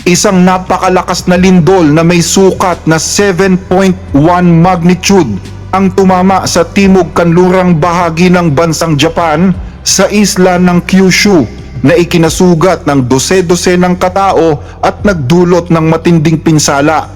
Isang napakalakas na lindol na may sukat na 7.1 magnitude ang tumama sa timog kanlurang bahagi ng bansang Japan sa isla ng Kyushu na ikinasugat ng dose-dose ng katao at nagdulot ng matinding pinsala.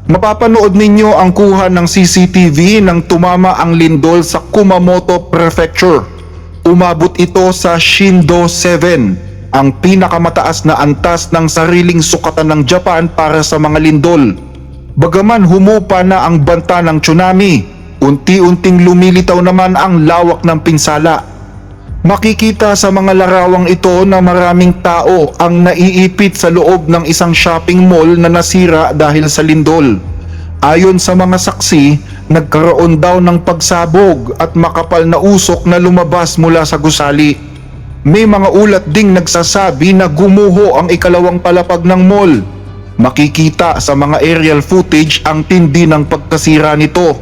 Mapapanood ninyo ang kuha ng CCTV nang tumama ang lindol sa Kumamoto Prefecture. Umabot ito sa Shindo 7, ang pinakamataas na antas ng sariling sukatan ng Japan para sa mga lindol. Bagaman humupa na ang banta ng tsunami, unti-unting lumilitaw naman ang lawak ng pinsala. Makikita sa mga larawang ito na maraming tao ang naiipit sa loob ng isang shopping mall na nasira dahil sa lindol. Ayon sa mga saksi, nagkaroon daw ng pagsabog at makapal na usok na lumabas mula sa gusali. May mga ulat ding nagsasabi na gumuho ang ikalawang palapag ng mall. Makikita sa mga aerial footage ang tindi ng pagkasira nito.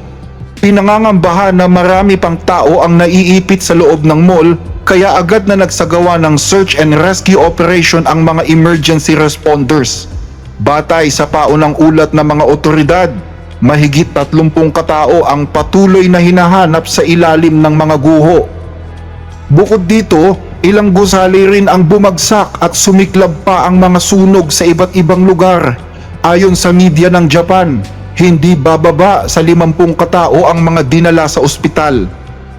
Pinangangambahan na marami pang tao ang naiipit sa loob ng mall, kaya agad na nagsagawa ng search and rescue operation ang mga emergency responders. Batay sa paunang ulat ng mga otoridad, mahigit 30 katao ang patuloy na hinahanap sa ilalim ng mga guho. Bukod dito, ilang gusali rin ang bumagsak at sumiklab pa ang mga sunog sa iba't ibang lugar. Ayon sa media ng Japan, hindi bababa sa 50 katao ang mga dinala sa ospital.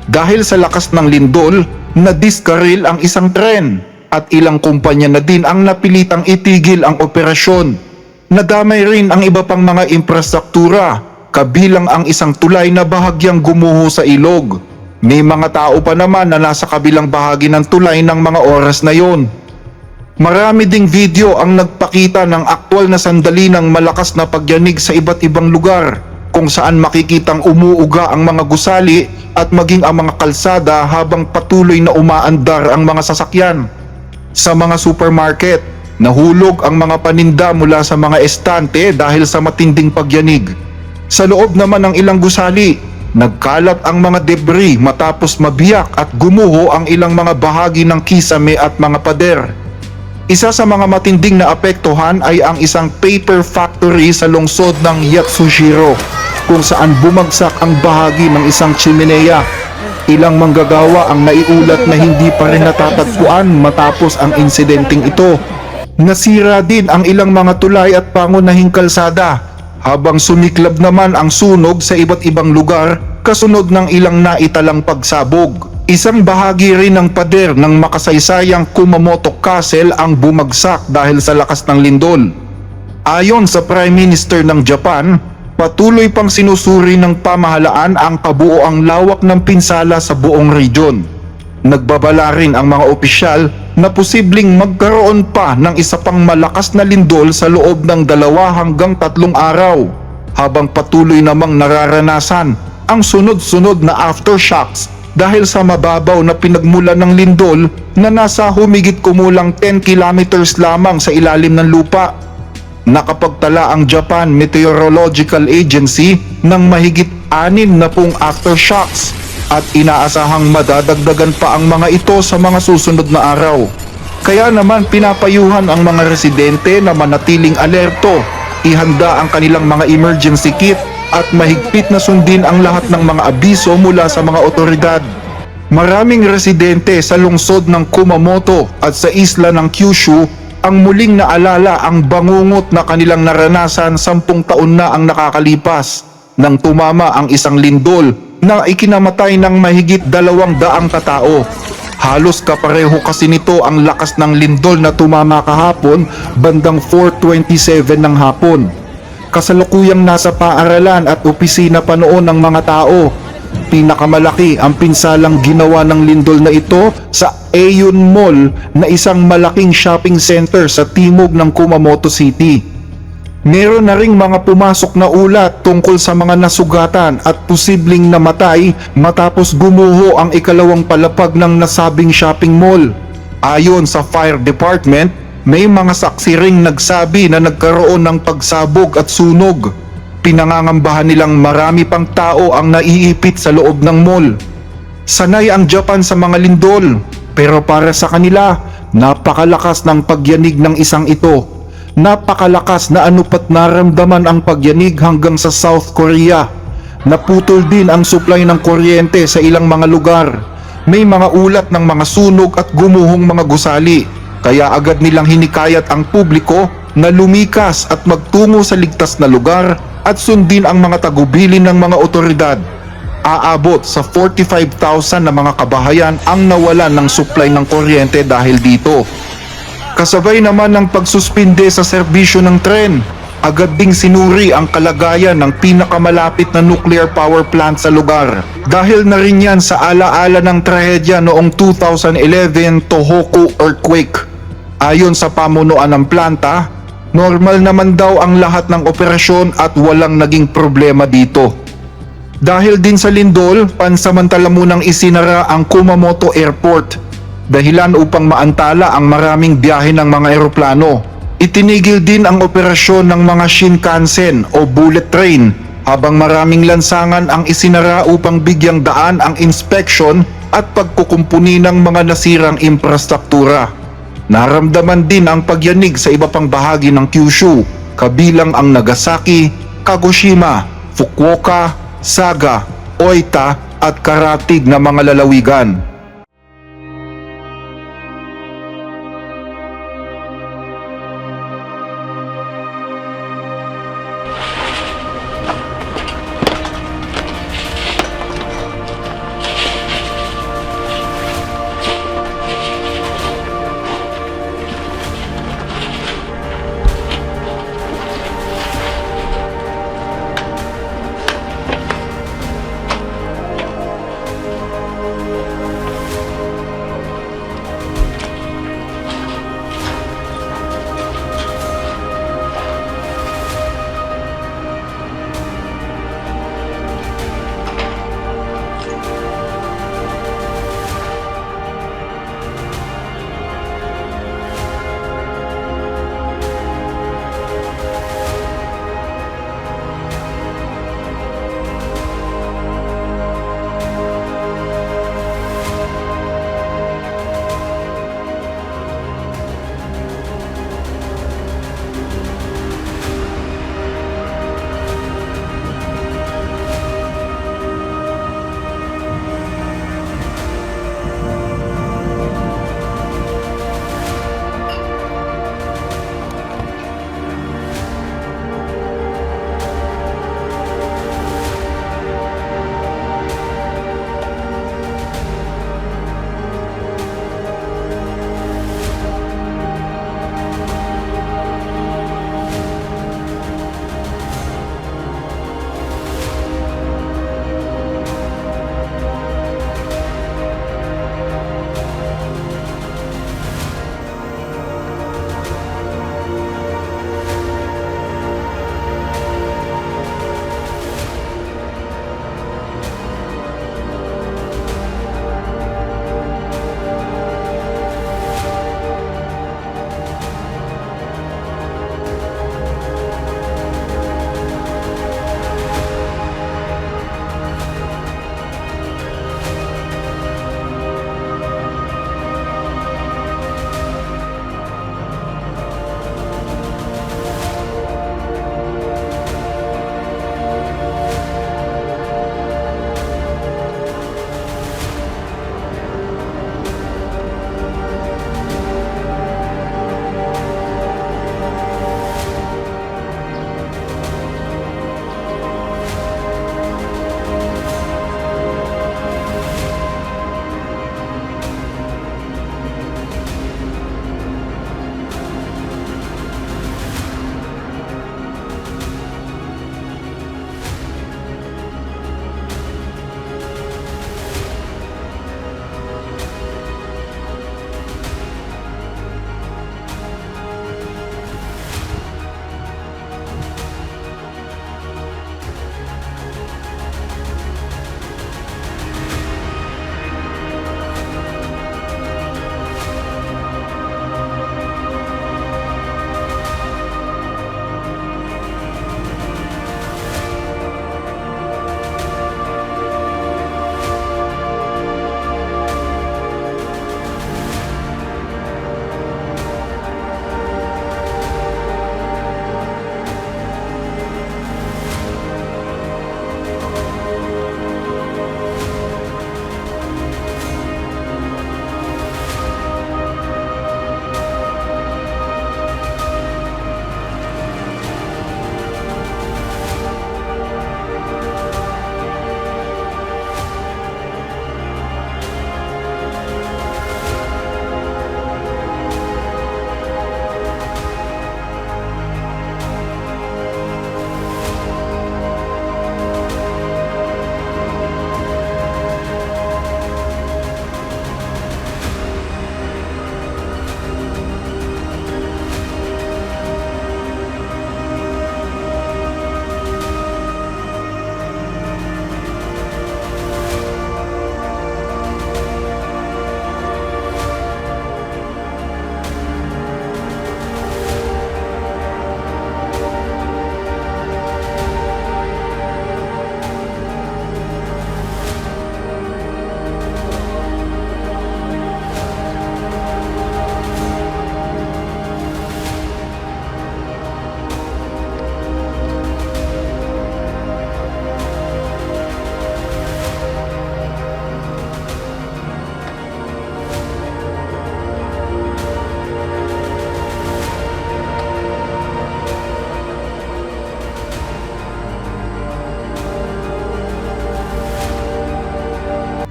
Dahil sa lakas ng lindol, nadiskaril ang isang tren at ilang kumpanya na din ang napilitang itigil ang operasyon. Nadamay rin ang iba pang mga infrastruktura, kabilang ang isang tulay na bahagyang gumuho sa ilog. May mga tao pa naman na nasa kabilang bahagi ng tulay ng mga oras na yon. Marami ding video ang nagpakita ng aktwal na sandali ng malakas na pagyanig sa iba't ibang lugar, kung saan makikitang umuuga ang mga gusali at maging ang mga kalsada habang patuloy na umaandar ang mga sasakyan. Sa mga supermarket, nahulog ang mga paninda mula sa mga estante dahil sa matinding pagyanig. Sa loob naman ng ilang gusali, nagkalat ang mga debris matapos mabiyak at gumuho ang ilang mga bahagi ng kisame at mga pader. Isa sa mga matinding na apektuhan ay ang isang paper factory sa lungsod ng Yatsushiro, kung saan bumagsak ang bahagi ng isang chimenea. Ilang manggagawa ang naiulat na hindi pa rin natatagpuan matapos ang insidenteng ito. Nasira din ang ilang mga tulay at pangunahing kalsada, habang sumiklab naman ang sunog sa iba't ibang lugar kasunod ng ilang naitalang pagsabog. Isang bahagi rin ng pader ng makasaysayang Kumamoto Castle ang bumagsak dahil sa lakas ng lindol. Ayon sa Prime Minister ng Japan, patuloy pang sinusuri ng pamahalaan ang kabuoang lawak ng pinsala sa buong region. Nagbabala rin ang mga opisyal na posibleng magkaroon pa ng isa pang malakas na lindol sa loob ng 2 hanggang 3 araw, habang patuloy namang nararanasan ang sunod-sunod na aftershocks dahil sa mababaw na pinagmulan ng lindol na nasa humigit kumulang 10 kilometers lamang sa ilalim ng lupa. Nakapagtala ang Japan Meteorological Agency ng mahigit 60 aftershocks at inaasahang madadagdagan pa ang mga ito sa mga susunod na araw. Kaya naman pinapayuhan ang mga residente na manatiling alerto, ihanda ang kanilang mga emergency kit at mahigpit na sundin ang lahat ng mga abiso mula sa mga otoridad. Maraming residente sa lungsod ng Kumamoto at sa isla ng Kyushu ang muling naalala ang bangungot na kanilang naranasan 10 taon na ang nakakalipas nang tumama ang isang lindol na ikinamatay ng mahigit 200 katao. Halos kapareho kasi nito ang lakas ng lindol na tumama kahapon bandang 4:27 ng hapon. Kasalukuyang nasa paaralan at opisina pa noon ng mga tao. Pinakamalaki ang pinsalang ginawa ng lindol na ito sa Aeon Mall na isang malaking shopping center sa timog ng Kumamoto City. Meron na ring mga pumasok na ulat tungkol sa mga nasugatan at posibleng namatay matapos gumuho ang ikalawang palapag ng nasabing shopping mall. Ayon sa fire department, may mga saksi ring nagsabi na nagkaroon ng pagsabog at sunog. Pinangangambahan nilang marami pang tao ang naiipit sa loob ng mall. Sanay ang Japan sa mga lindol, pero para sa kanila, napakalakas ng pagyanig ng isang ito. Napakalakas na anupat naramdaman ang pagyanig hanggang sa South Korea. Naputol din ang supply ng kuryente sa ilang mga lugar. May mga ulat ng mga sunog at gumuhong mga gusali, kaya agad nilang hinikayat ang publiko na lumikas at magtungo sa ligtas na lugar at sundin ang mga tagubilin ng mga otoridad. Aabot sa 45,000 na mga kabahayan ang nawalan ng supply ng kuryente dahil dito. Kasabay naman ng pagsuspinde sa serbisyo ng tren, agad ding sinuri ang kalagayan ng pinakamalapit na nuclear power plant sa lugar. Dahil na rin yan sa alaala ng trahedya noong 2011 Tohoku earthquake. Ayon sa pamunuan ng planta, normal naman daw ang lahat ng operasyon at walang naging problema dito. Dahil din sa lindol, pansamantala munang isinara ang Kumamoto Airport, dahilan upang maantala ang maraming biyahe ng mga eroplano. Itinigil din ang operasyon ng mga Shinkansen o bullet train, habang maraming lansangan ang isinara upang bigyang daan ang inspeksyon at pagkukumpuni ng mga nasirang infrastruktura. Naramdaman din ang pagyanig sa iba pang bahagi ng Kyushu, kabilang ang Nagasaki, Kagoshima, Fukuoka, Saga, Oita at Karatig na mga lalawigan.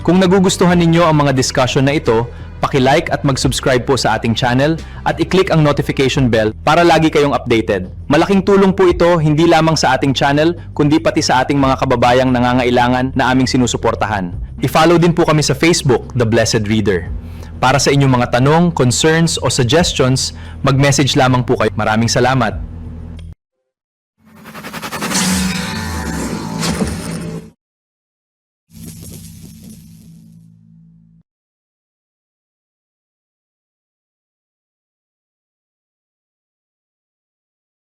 Kung nagugustuhan ninyo ang mga discussion na ito, paki-like at mag-subscribe po sa ating channel at i-click ang notification bell para lagi kayong updated. Malaking tulong po ito hindi lamang sa ating channel kundi pati sa ating mga kababayang nangangailangan na aming sinusuportahan. I-follow din po kami sa Facebook, The Blessed Reader. Para sa inyong mga tanong, concerns o suggestions, mag-message lamang po kayo. Maraming salamat!